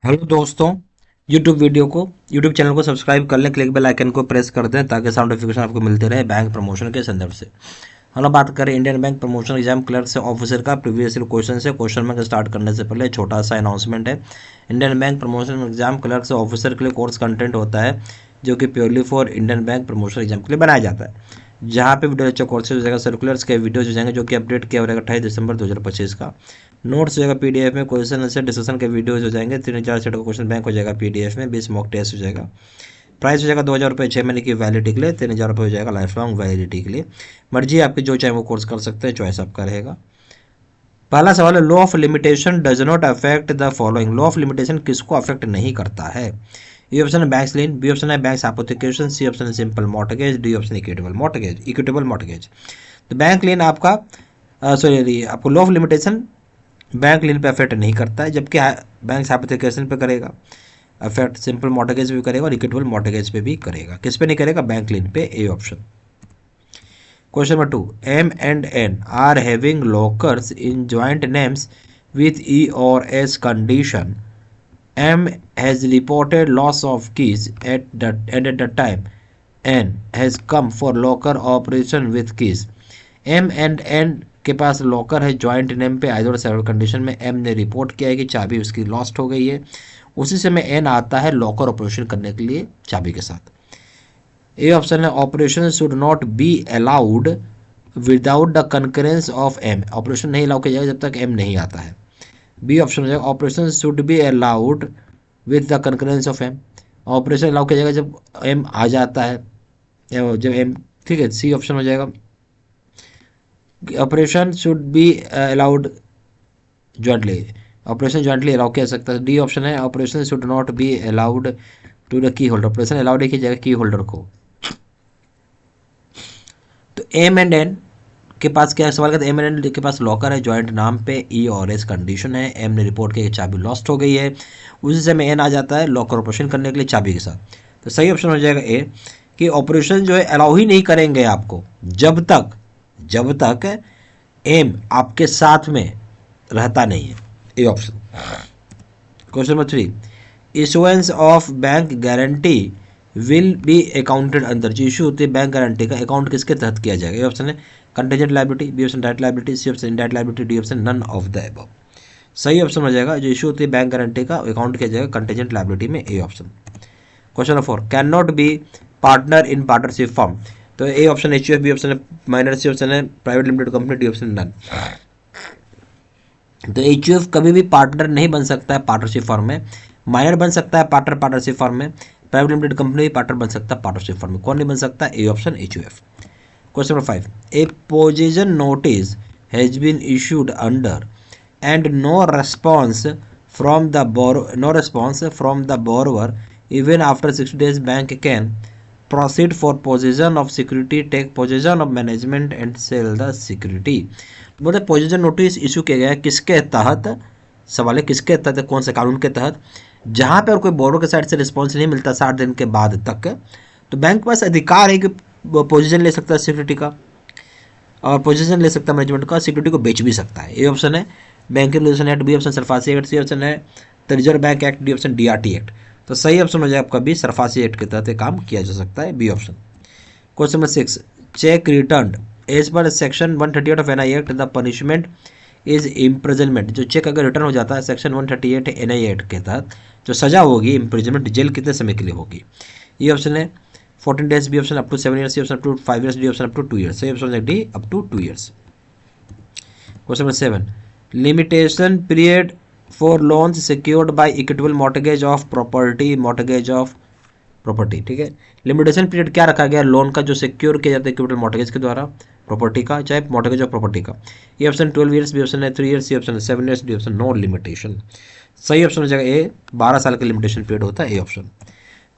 Hello दोस्तों, YouTube channel को subscribe कर लें, क्लिक बेल आइकन को प्रेस कर दें ताकि साउंड नोटिफिकेशन आपको मिलते रहे बैंक प्रमोशन के संदर्भ से। हम लोग बात करें Indian bank promotion exam clerk से ऑफिसर का प्रीवियस ईयर क्वेश्चन से। क्वेश्चन बैंक स्टार्ट करने से पहले छोटा सा अनाउंसमेंट है। Indian bank promotion exam clerk से ऑफिसर के लिए कोर्स कंटेंट होता है जो कि purely for Indian bank promotion exam के लिए बनाया जाता है। जहाँ पे वीडियो लेक्चर कोर्सेज हो जाएगा, सर्कुलर्स के वीडियोज हो जाएंगे जो कि अपडेट किया हो जाएगा 28 दिसंबर 2025 का। नोट्स हो जाएगा पीडीएफ में, क्वेश्चन आंसर डिस्कशन के वीडियोज हो जाएंगे। 3-4 सेट का क्वेश्चन बैंक हो जाएगा पीडीएफ में, 20 मॉक टेस्ट हो जाएगा। प्राइस हो जाएगा 2,000 रुपये 6 महीने की वैलिडिटी के लिए, 3,000 रुपये हो जाएगा लाइफ लॉन्ग वैलिडिटी के लिए। मर्जी आपकी, जो चाहे वो कोर्स कर सकते हैं, चॉइस आपका रहेगा। पहला सवाल है, law of limitation does not affect the following. Law of limitation किसको अफेक्ट नहीं करता है? ए ऑप्शन है बैंक्स लीन, बी ऑप्शन है बैंक्स एप्लीकेशन, सी ऑप्शन है simple mortgage, D option equitable mortgage. तो बैंक लीन आपका सॉरी आपको लॉ ऑफ लिमिटेशन बैंक लीन पे अफेक्ट नहीं करता है, जबकि बैंक एप्लीकेशन पे करेगा अफेक्ट, सिंपल मॉर्टगेज पे भी करेगा और इक्विटेबल मॉर्टगेज पे भी करेगा। किस पे नहीं करेगा? बैंक लीन पे, A option. Question number 2. M and N are having lockers in joint names with E or S condition. M has reported loss of keys at the time N has come for locker operation with keys. M and N के पास locker है joint name पे, either several condition में M ने report किया है कि चाबी उसकी लॉस्ट हो गई है। उसी समय N आता है लॉकर ऑपरेशन करने के लिए चाबी के साथ। ए ऑप्शन है operation should not be allowed without the concurrence of M. Operation नहीं अलाउ किया जाएगा जब तक एम नहीं आता है। बी ऑप्शन हो जाएगा operation should be allowed with the concurrence of M. Operation allow किया जाएगा जब एम आ जाता है, जब एम, ठीक है। सी ऑप्शन हो जाएगा operation should be allowed jointly, operation jointly allow किया सकता है। डी ऑप्शन है operation should not be allowed to the key holder, operation allowed नहीं किया जाएगा की होल्डर को। तो एम एंड एन के पास क्या सवाल करते हैं? एम एंड एन के पास लॉकर है जॉइंट नाम पे, ई और एस कंडीशन है। एम ने रिपोर्ट किया कि चाबी लॉस्ट हो गई है, उसी समय एन आ जाता है लॉकर ऑपरेशन करने के लिए चाबी के साथ। तो सही ऑप्शन हो जाएगा ए कि ऑपरेशन जो है अलाउ ही नहीं करेंगे आपको जब तक एम आपके साथ में रहता नहीं है, A option. Question number 3, issuance of bank guarantee will be accounted under. जो इशू होती है बैंक गारंटी का, अकाउंट किसके तहत किया जाएगा? ये ऑप्शन है contingent liability, B option direct liability, C option indirect liability, D option none of the above. सही ऑप्शन हो जाएगा जो इशू होती है बैंक गारंटी का अकाउंट किया जाएगा कंटेंजेंट लायबिलिटी में, A option. Question number 4, can not be partner in partnership form. तो A option HUF, B option है माइनर, सी ऑप्शन है private limited company, D option none. तो एचयूएफ कभी भी पार्टनर नहीं बन सकता है पार्टनरशिप फॉर्म में, माइनर बन सकता है पार्टनर पार्टनरशिप फॉर्म में, प्राइवेट लिमिटेड कंपनी भी पार्टनर बन सकता है पार्टनरशिप फॉर्म में। कौन नहीं बन सकता? A option HUF. Question number 5, A position notice has been issued under and no response from the borrower even after 60 days bank can proceed for position of security, take position of management and sell the security. बोले position notice issue किया गया है किसके तहत? सवाल है किसके तहत, कौन से कानून के तहत? जहाँ पर कोई बोरो के साइड से रिस्पॉन्स नहीं मिलता 60 दिन के बाद तक, तो बैंक के पास अधिकार है कि पोजीशन ले सकता है सिक्योरिटी का, और पोजीशन ले सकता है मैनेजमेंट का, सिक्योरिटी को बेच भी सकता है। ए ऑप्शन है banking regulation act, B option SARFAESI act, C option है reserve bank act, D option DRT act. तो सही ऑप्शन हो जाए आपका बी, सरफासी एक्ट के तहत काम किया जा सकता है, B option. Question number 6, cheque return as per section 138 of NI act the punishment is imprisonment. जो चेक अगर रिटर्न हो जाता है सेक्शन 138 एनआई एक्ट के तहत, जो सजा होगी इम्प्रिजनमेंट, जेल कितने समय के लिए होगी? ये ऑप्शन है 14 days, B option up to 7 years, C option up to 5 years, D option up to 2 years। सही ऑप्शन है D, up to 2 years। Question number 7, limitation period for loans secured by equitable mortgage of property, ठीक है। Limitation period क्या रखा गया loan का जो secure किया जाता है इक्विटेबल मॉर्टगेज के द्वारा प्रॉपर्टी का, चाहे मॉर्टगेज ऑफ प्रॉपर्टी का? ये ऑप्शन 12 years, बी ऑप्शन है 3 years, सी ऑप्शन है 7 years, D option no limitation. सही ऑप्शन हो जाएगा ए, 12 साल का लिमिटेशन पीरियड होता है, A option.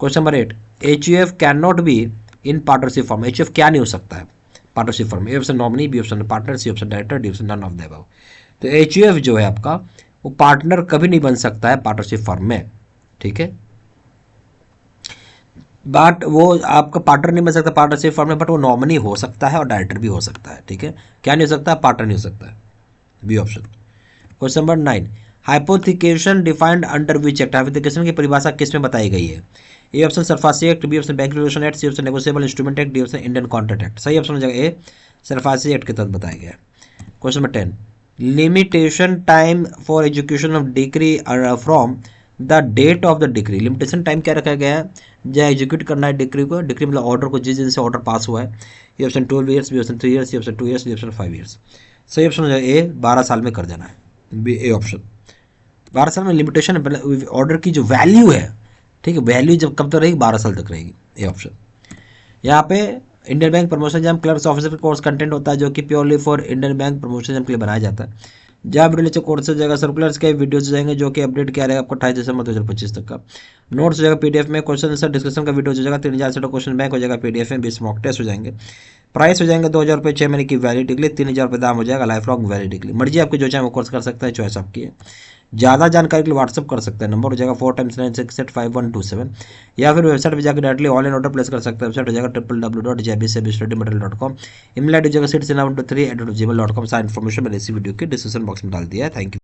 Question number 8, HUF can not be in partnership form. HUF क्या नहीं हो सकता है partnership form? A option nominee, B option partner, C option director, D option none of the above. तो HUF जो है आपका वो पार्टनर कभी नहीं बन सकता है पार्टनरशिप फॉर्म में, ठीक है। बट वो आपका पार्टनर नहीं बन सकता पार्टनरशिप फॉर्म में, बट वो नॉमिनी हो सकता है और डायरेक्टर भी हो सकता है, ठीक है। क्या नहीं हो सकता? पार्टनर नहीं हो सकता है, B option. Question number 9, hypothecation defined under which act, hypothecation की परिभाषा किस में बताई गई है? A option SARFAESI act, B option bank regulation act, C option negotiable instrument act, D option Indian contract act. सही ऑप्शन हो जाएगा ए, सरफासी एक्ट के तहत बताया गया है। Question number 10, limitation time for education of degree from the date of the degree. Limitation time क्या रखा गया है? जब एग्जीक्यूट करना है डिग्री को, डिग्री मतलब ऑर्डर को, जिस दिन से ऑर्डर पास हुआ है। ये option 12 years, B option 3 years, C option 2 years, D option 5 years. सही ऑप्शन हो जाएगा ए, 12 साल में कर देना है, बी ए ऑप्शन। 12 साल में लिमिटेशन ऑर्डर की जो वैल्यू है, ठीक है, वैल्यू जब कब तक रहेगी? 12 साल तक रहेगी, ए ऑप्शन। यहाँ पे Indian bank promotion exam clerks officer का कोर्स कंटेंट होता है जो कि purely for Indian bank promotion exam के लिए बनाया जाता है। जहाँ वीडियो लेक्चर कोर्स हो जाएगा, सर्कुलर्स के वीडियोज जाएंगे जो कि अपडेट किया रहेगा आपको 28 दिसंबर 2025 तक का। नोट्स हो जाएगा पीडीएफ में, क्वेश्चन आंसर डिस्कशन का वीडियो हो जाएगा, 3000 से क्वेश्चन बैंक हो जाएगा पीडीएफ में, 20 मॉक टेस्ट हो जाएंगे। प्राइस हो जाएंगे 2000 रुपये 6 महीने की वैलिडिटी के लिए, 3000 रुपये दाम हो जाएगा लाइफ लॉन्ग वैलिडिटी के लिए। मर्जी आपकी जो चाहे वो कोर्स कर सकता है, चॉइस आपकी है। ज़्यादा जानकारी के लिए व्हाट्सअप कर सकते हैं, नंबर हो जाएगा 4x9685127, या फिर वेबसाइट पर जाकर डायरेक्टली ऑनलाइन ऑर्डर प्लेस कर सकते हैं। वेबसाइट हो जाएगा www.jbcbstudymaterial.com। ईमेल आईडी हो जाएगा seats913@gmail.com। सारा इन्फॉर्मेशन मैंने इसी वीडियो के डिस्क्रिप्शन बॉक्स में डाल दिया है। Thank you.